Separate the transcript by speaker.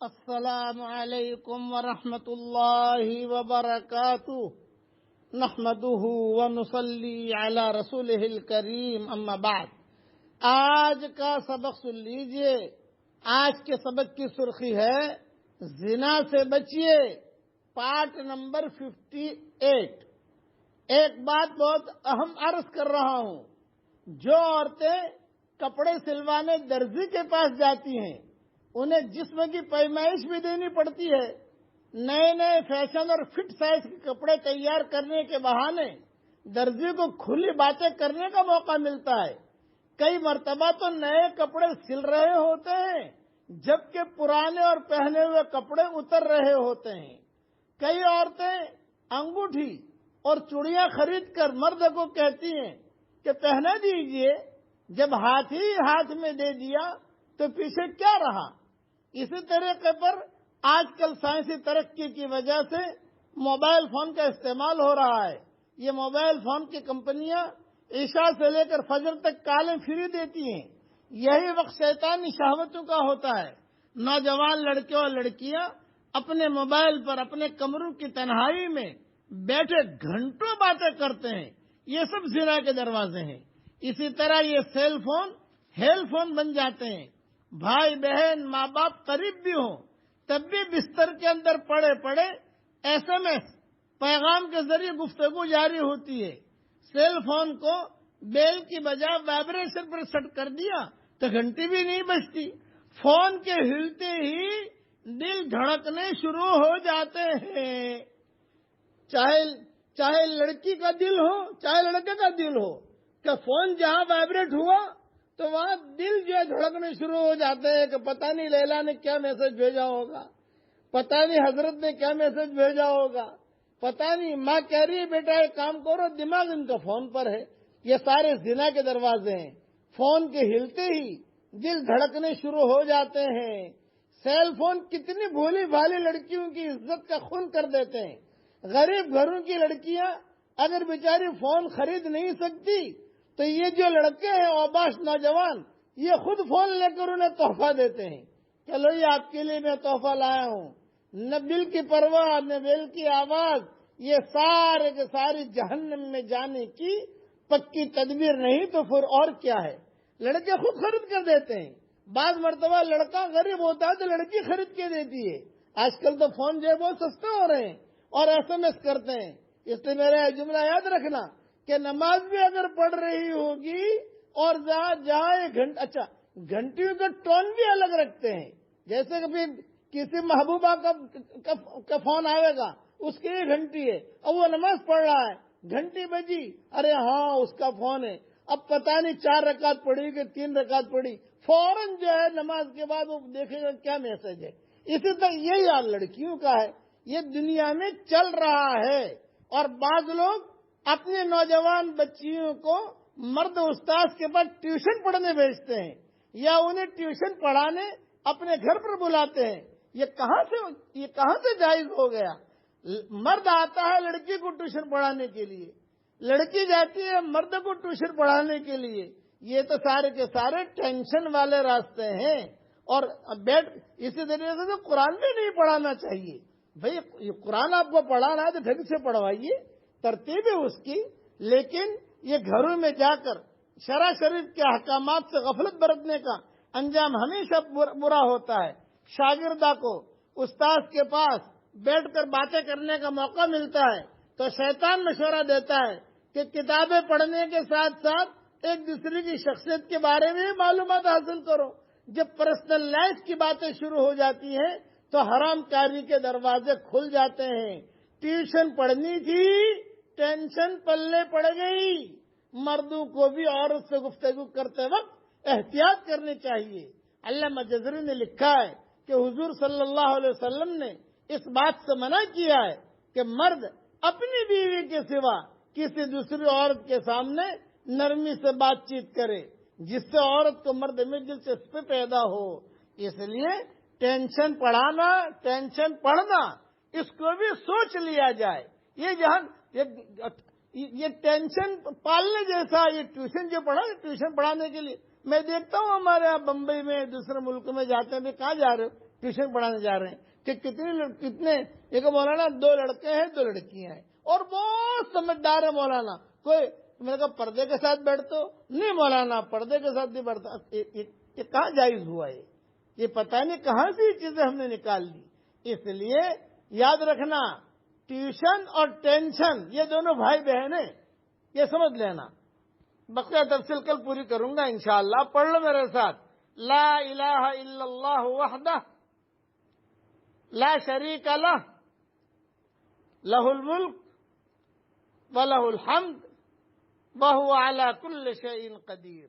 Speaker 1: السلام علیکم ورحمۃ اللہ وبرکاتہ نحمده ونصلی علی رسولہ الکریم اما بعد۔ آج کا سبق سن لیجئے۔ آج کے سبق کی سرخی ہے زنا سے بچیے، پارٹ نمبر 58۔ ایک بات بہت اہم عرض کر رہا ہوں، جو عورتیں کپڑے سلوانے درزی کے پاس جاتی ہیں انہیں جسم کی پیمائش بھی دینی پڑتی ہے۔ نئے نئے فیشن اور فٹ سائز کے کپڑے تیار کرنے کے بہانے درزی کو کھلی باتیں کرنے کا موقع ملتا ہے۔ کئی مرتبہ تو نئے کپڑے سل رہے ہوتے ہیں جبکہ پرانے اور پہنے ہوئے کپڑے اتر رہے ہوتے ہیں۔ کئی عورتیں انگوٹھی اور چوڑیاں خرید کر مرد کو کہتی ہیں کہ پہنا دیجئے، جب ہاتھ میں دے دیا تو پیچھے کیا رہا۔ اسی طریقے پر آج کل سائنسی ترقی کی وجہ سے موبائل فون کا استعمال ہو رہا ہے۔ یہ موبائل فون کی کمپنیاں عشاء سے لے کر فجر تک کالیں فری دیتی ہیں۔ یہی وقت شیطانی شہوتوں کا ہوتا ہے۔ نوجوان لڑکے اور لڑکیاں اپنے موبائل پر اپنے کمروں کی تنہائی میں بیٹھے گھنٹوں باتیں کرتے ہیں۔ یہ سب زنا کے دروازے ہیں۔ اسی طرح یہ سیل فون ہیل فون بن جاتے ہیں۔ بھائی بہن ماں باپ قریب بھی ہوں تب بھی بستر کے اندر پڑے پڑے SMS پیغام کے ذریعے گفتگو جاری ہوتی ہے۔ سیل فون کو بیل کی بجائے وائبریشن پر سیٹ کر دیا تو گھنٹی بھی نہیں بجتی۔ فون کے ہلتے ہی دل دھڑکنے شروع ہو جاتے ہیں۔ چاہے لڑکی کا دل ہو چاہے لڑکے کا دل ہو، کہ فون جہاں وائبریٹ ہوا تو وہاں دل جو ہے دھڑکنے شروع ہو جاتے ہیں کہ پتہ نہیں لیلا نے کیا میسج بھیجا ہوگا، پتہ نہیں حضرت نے کیا میسج بھیجا ہوگا، پتہ نہیں ماں کہہ رہی ہے بیٹا ایک کام کرو، دماغ ان کا فون پر ہے۔ یہ سارے زنا کے دروازے ہیں۔ فون کے ہلتے ہی دل دھڑکنے شروع ہو جاتے ہیں۔ سیل فون کتنی بھولی بھالی لڑکیوں کی عزت کا خون کر دیتے ہیں۔ غریب گھروں کی لڑکیاں اگر بیچاری فون خرید نہیں سکتی تو یہ جو لڑکے ہیں اوباش نوجوان، یہ خود فون لے کر انہیں تحفہ دیتے ہیں۔ چلو یہ آپ کے لیے میں تحفہ لایا ہوں۔ نہ بل کی پرواہ نہ بیل کی آواز، یہ سارے کے ساری جہنم میں جانے کی پکی تدبیر نہیں تو پھر اور کیا ہے۔ لڑکے خود خرید کر دیتے ہیں۔ بعض مرتبہ لڑکا غریب ہوتا ہے تو لڑکی خرید کے دیتی ہے۔ آج کل تو فون جو ہے بہت سستے ہو رہے ہیں اور SMS کرتے ہیں۔ اس لیے میرا جملہ یاد رکھنا کہ نماز بھی اگر پڑھ رہی ہوگی اور جہاں گھنٹیوں کا ٹون بھی الگ رکھتے ہیں۔ جیسے کہ کسی محبوبہ کا فون آئے گا، اس کی یہ گھنٹی ہے اور وہ نماز پڑھ رہا ہے، گھنٹی بجی، ارے ہاں اس کا فون ہے، اب پتہ نہیں 4 رکعت پڑھی کہ 3 رکعت پڑھی، فوراً جو ہے نماز کے بعد وہ دیکھے گا کیا میسج ہے۔ اسی طرح یہی حال لڑکیوں کا ہے۔ یہ دنیا میں چل رہا ہے اور بعض لوگ اپنے نوجوان بچیوں کو مرد استاذ کے پاس ٹیوشن پڑھنے بھیجتے ہیں یا انہیں ٹیوشن پڑھانے اپنے گھر پر بلاتے ہیں۔ یہ کہاں سے جائز ہو گیا؟ مرد آتا ہے لڑکی کو ٹیوشن پڑھانے کے لیے، لڑکی جاتی ہے مرد کو ٹیوشن پڑھانے کے لیے۔ یہ تو سارے کے سارے ٹینشن والے راستے ہیں۔ اور اسی طریقے سے قرآن بھی نہیں پڑھانا چاہیے۔ بھئی یہ قرآن آپ کو پڑھانا ہے تو ڈھنگ سے پڑھوائیے، ترتیب ہے اس کی، لیکن یہ گھروں میں جا کر شرع شریف کے احکامات سے غفلت برتنے کا انجام ہمیشہ برا ہوتا ہے۔ شاگردہ کو استاذ کے پاس بیٹھ کر باتیں کرنے کا موقع ملتا ہے تو شیطان مشورہ دیتا ہے کہ کتابیں پڑھنے کے ساتھ ساتھ ایک دوسرے کی شخصیت کے بارے میں معلومات حاصل کرو۔ جب پرسنل لائف کی باتیں شروع ہو جاتی ہیں تو حرام کاری کے دروازے کھل جاتے ہیں۔ ٹیوشن پڑھنی تھی، ٹینشن پلے پڑ گئی۔ مردوں کو بھی عورت سے گفتگو کرتے وقت احتیاط کرنی چاہیے۔ علامہ جزری نے لکھا ہے کہ حضور صلی اللہ علیہ وسلم نے اس بات سے منع کیا ہے کہ مرد اپنی بیوی کے سوا کسی دوسری عورت کے سامنے نرمی سے بات چیت کرے جس سے عورت کو مرد میں دلچسپی پیدا ہو۔ اس لیے ٹینشن پڑھنا اس کو بھی سوچ لیا جائے۔ یہ ٹینشن پالنے جیسا یہ ٹیوشن جو ٹیوشن پڑھانے کے لیے میں دیکھتا ہوں ہمارے یہاں بمبئی میں دوسرے ملک میں جاتے ہیں، کہاں جا رہے ہو؟ ٹیوشن پڑھانے جا رہے ہیں کہ کتنے ایک مولانا 2 لڑکے ہیں 2 لڑکیاں ہیں اور بہت سمجھدار ہے مولانا. کوئی میں نے کہا پردے کے ساتھ بیٹھتے ہو؟ نہیں مولانا پردے کے ساتھ نہیں بیٹھتا. یہ کہاں جائز ہوا ہے؟ یہ پتہ نہیں کہاں سے یہ چیزیں ہم نے نکال لی. اس لیے یاد رکھنا ٹیوشن اور ٹینشن یہ دونوں بھائی بہن ہیں، یہ سمجھ لینا. بقیہ تفصیل کل پوری کروں گا انشاءاللہ. پڑھ لو میرے ساتھ، لا الہ الا اللہ وحدہ لا شریک لہ لہ الملک وَلَهُ الْحَمْدُ وَهُوَ عَلَى كُلِّ شَيْءٍ قَدِيرٌ.